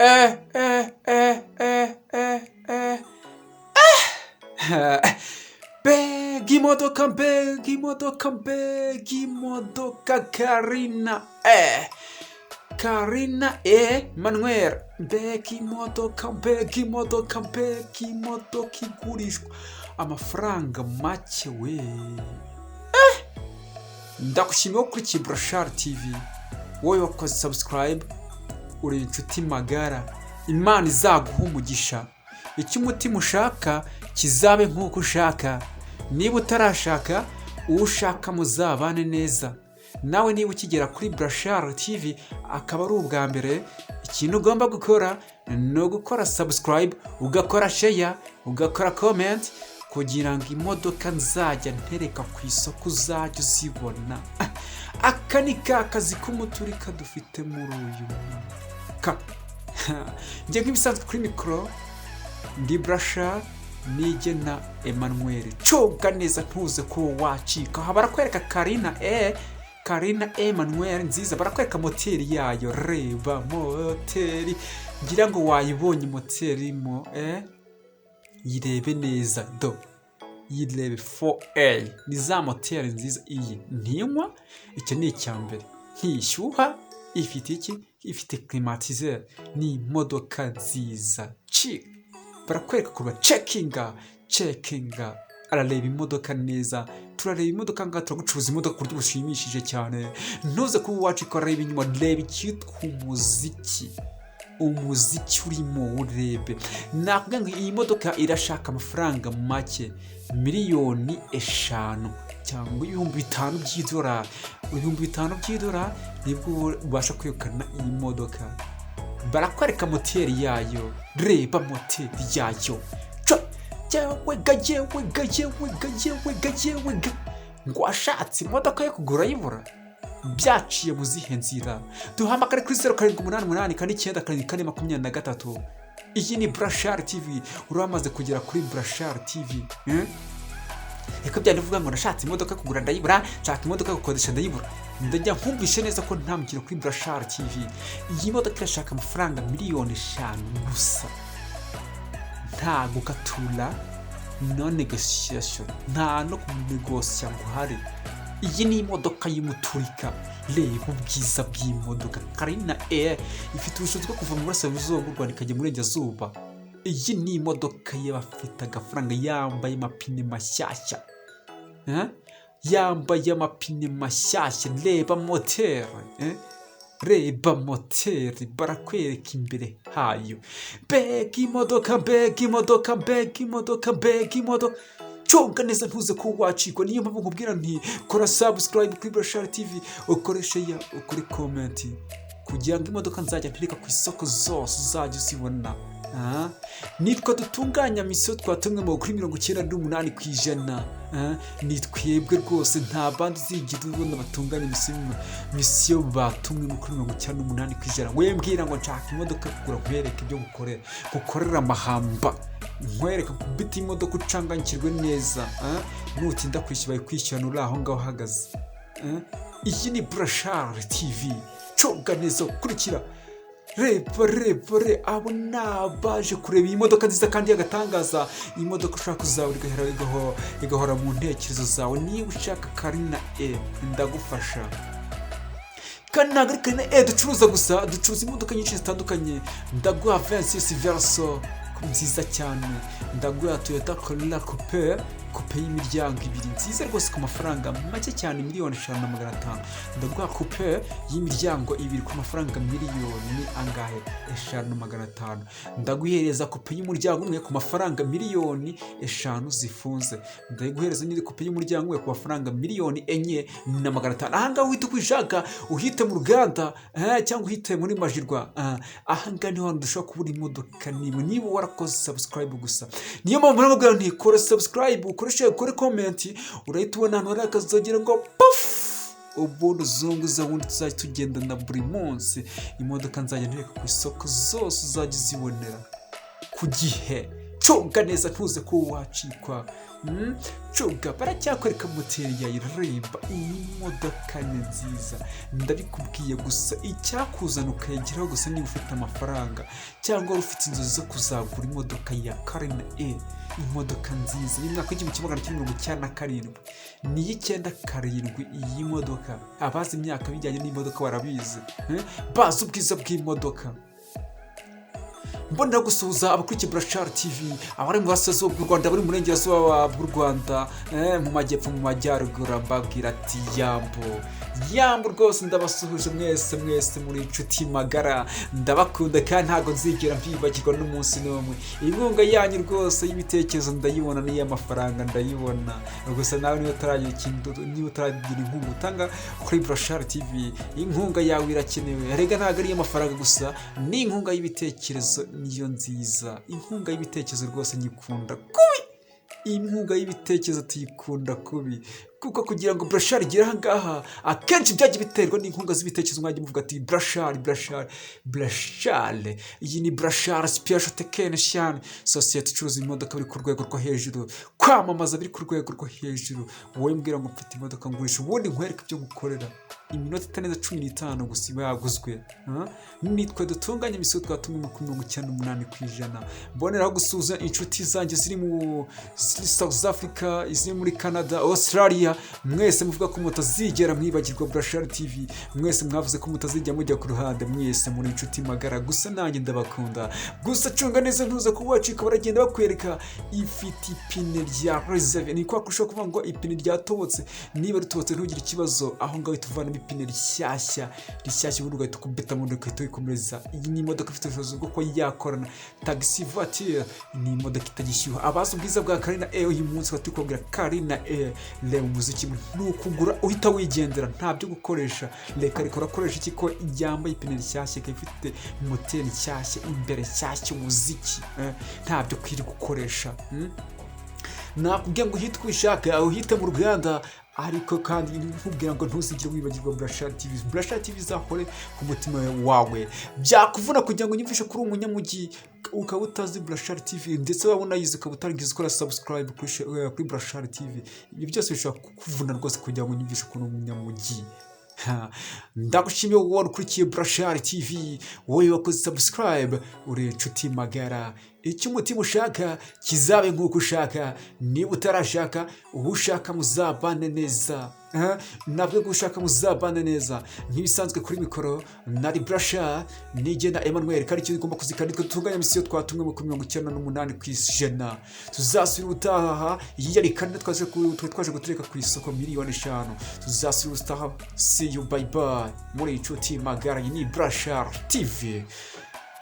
Eh, eh, eh, eh, eh, eh. Begimodoka Carina. Carina Manuel. Begimodoka igurishwa. Amafaranga make we. Ndakushimiye kuri Kibrashar TV. Wowe wakoze subscribe. Uri inshuti magara. Imana izaguha umugisha. Icyo umutima ushaka kizabe nk'uko ushaka. Niba utarashaka ushaka muzabane neza. Nawe niba ukigera kuri Brashar TV akaba ari ubwa mbere, ikintu ugomba gukora ni ugukora subscribe, ugakora share, ugakora comment kugira ngo imodoka nzajya ntereka ku isoko uzajya uzibona. Aka ni kazi k'umuturika dufite muri uyu mwaka. Njye nk'ibisanzwe kuri mikoro ndi Brashar nigena Emmanuel. Coga neza ntuze ko wacika. Aha barakwereka Carina Emmanuel nziza, barakwereka moteri yayo. Reba moteri, ngira ngo wayibonye moteri mo yirebe neza do. Yirebe 4A. Ni za moteri nziza iyi. Ntinywa, icyo ni icyambere. Ntishyuha, ifite iki? Ifite climatizer. Ni imodoka nziza. Barakwereka kuba checkinga. Arareba imodoka neza. Turareba imodoka ngaha, turagucuruza imodoka ku buryo bushimishije cyane. Ntuze kuba wacika, reba inyuma, reba icyitwa umuziki urimo urebe. Nakubwira ngo iyi modoka irashaka amafaranga make, miliyoni 5 cyangwa 5,000 by'idolari. 5,000 by'idolari nibwo ubasha kwegukana iyi modoka. Barakwereka moteri yayo. Reba moteri yayo. Ngo washatse imodoka yo kugura yibura. Byaciye mu zihe nzira? Duhamagare kuri 0788 Iyi ni Brashar TV. Uramaze kugera kuri Brashar TV. Eka byane vuga ngo nashatse imodoka kugura ndayibura, nshaka imodoka gukodesha ndayibura. Ndajya nkumvishe neza ko ntamukira kuri Brashar TV. Iyi modoka irashaka amafaranga miliyoni 5 gusa. Nta gukatura, no negotiation, nta no kunegosya ngo hari. Iyi ni imodoka y'umuturika. Reba ubwiza bw'imodoka. Carina ifite ubushobozi bwo kuva mu burasirazuba bw'u Rwanda ikajya mu burengerazuba. Iyi ni imodoka y'abafite agafaranga, yambaye amapine mashyashya. Yambaye amapine mashyashya. Reba moteri. Reba moteri, barakwereka imbere hayo. Begimodoka. Coga neza ntuze ko wacikwa. Niyo mpamvu nkubwira nti kora subscribe kuri Brashar TV, ukore share, ukore comment kugira ngo imodoka nzajya ntereka ku isoko zose uzajya uzibona. Nitwa dutunganya misiyo, twatumwe mu kuri 98%. Ni twebwe rwose, nta bandi uzigira ubona batunganya misiyo batumwe mu kuri 98%. We mbwira ngo nshaka imodoka kugura, nkwereke ibyo gukorera amahamba, nkwereka kubita imodoka ucanganyikirwe neza. Nutinda kwishyura kwishyura uri aho ngaho uhagaze. Iyi ni Brashar TV. Coga neza, kurikira. Reba abo nabaje kureba iyi modoka nziza kandi yagatangaza. Iyi modoka ushaka kuzabura igahora mu ntekerezo zawe. Niba ushaka Carina ndagufasha. Kandi ntabwo ari Carina ducuruza gusa, ducuruza imodoka nyinshi zitandukanye. Ndaguha 26 Verso nziza cyane. Ndaguha Toyota Corolla Coupe y'imiryango 2 nziza rwose ku mafaranga make cyane, miliyoni 5,500. Ndaguha Coupe y'imiryango 2 ku mafaranga miliyoni angahe? 5,500. Ndaguhereza Coupe y'umuryango umwe ku mafaranga miliyoni 5 zifunze. Ndaguhereza n'indi Coupe y'umuryango umwe ku mafaranga miliyoni 4,500. Aha ngaho uhita kwishaka, uhite mu ruganda cyangwa uhite muri Majirwa. Aha ngaho niho dushobora kubura imodoka niba warakoze subscribe gusa. Niyo mpamvu nababwira nti kora subscribe, ukore comment, urahita ubona ahantu hari akazogira ngo puff, ubundi uzunguza, ubundi tuzajya tugendana buri munsi. Imodoka nzajya ntereka ku isoko zose uzajya uzibonera ku gihe. cunga neza ntuze ko wacikwa. Cunga baracyakwereka moteri ya iremba. Iyi modoka ni nziza ndabikubwiye, gusa icyakuzana ukayigeraho gusa niba ufite amafaranga cyangwa wari ufite inzozi zo kuzagura imodoka ya carna. Imodoka nziza y'umwaka w'1997 niyo 97. Iyi modoka abazi imyaka bijyanye n'imodoka barabizi, bazi ubwiza bw'imodoka. Mbona gusuhuza abakurikiye Burashari TV, abari mu burasirazuba bw'u Rwanda, bari mu burengerazuba bw'u Rwanda, mu majyepfo, mu majyaruguru, mbabwira ati yambo rwose ndabasuhuje mwese muri inshuti magara, ndabakunda kandi ntabwo nzigera mbibagirwa n'umunsi n'umwe. Inkunga yanyu rwose y'ibitekerezo ndayibona, n'iy'amafaranga ndayibona, gusa nawe niba utaragira inkunga utanga kuri Burashari TV, inkunga yawe irakenewe. Erega ntabwo ari iy'amafaranga gusa, ni inkunga y'ibitekerezo niyo nziza. Inkunga y'ibitekerezo rwose nyikunda kubi, inkunga y'ibitekerezo tuyikunda kubi, kuko kugira ngo Burashari igere aha ngaha akenshi byagiye biterwa n'inkunga z'ibitekerezo. Mwajya muvuga ati Burashari, iyi ni Burashari Special Technician, sosiyete icuruza imodoka biri ku rwego rwo hejuru, kwamamaza biri ku rwego rwo hejuru. Wowe mbwira ngo mfite imodoka ngurisha, ubundi nkwereke ibyo gukorera. Iminota itarenze 15 gusa iba yaguzwe. Nitwe dutunganya imisoro, twatumwe mu 98%. Mboneraho gusuhuza inshuti zanjye ziri mu South Africa, ziri muri Canada, Australia. Mwese muvuga ko mutazigera mwibagirwa Burashari TV, mwese mwavuze ko mutazijya mujya ku ruhande, mwese muri inshuti magara, gusa nanjye ndabakunda. Gusa cunga neza ntuze ko wacika, baragenda bakwereka ifite ipine rya reserve. Ni kwa kurusha kuvuga ngo ipine ryatobotse, niba ritobotse ntugire ikibazo, aho ngaho tuvana ipine rishyashya ubundi ugahita ukubita mu ndoka itoyikomeza. Iyi ni imodoka ifite ubushobozi bwo kuba yakorana taxi voiture, ni imodoka itagishyuha. Abazi ubwiza bwa carna uyu munsi batukubwira carna reba umuziki nukugura uhita wigendera, nta byo gukoresha. Reka urakoresha iki ko yambaye ipine rishyashya, ifite moteri nshyashya, imbere nshyashya, umuziki nta byo kwiri gukoresha. Nakubwiye ngo uhite kwishaka, uhite mu ruganda, ariko kandi nkubwira ngo ntuzigire wibagirwa Burashari TV. Burashari TV izahore ku mutima wawe. Byakuvuna kugira ngo unyumvishe kuri umunyamujyi ukaba utazi Burashari TV, ndetse waba unayizi ukaba utarigize ukora subscribe kuri Burashari TV. Ibi byose bishobora kukuvuna rwose kugira ngo unyumvishe kuri umunyamujyi. Ndagushimiye wowe ukurikiye Burashari TV, wowe wakoze subscribe, uri inshuti magara. Icyo umutima ushaka kizabe nk'uko ushaka, niba utarashaka ubu ushaka muzabane neza. Nabwo gushaka muzabane neza. Nk'ibisanzwe kuri mikoro nari Burashari, nigenda Emmanuel, kandi icyo ugomba kuzikana nitwe dutunganya imisiyo twatumwe mu 98%. Tuzasubira utaha, iyi yari kandi twaje gutereka ku isoko 5 miliyoni. Tuzasubira utaha. See you, bye bye muri inshuti magara. Iyi ni Burashari TV.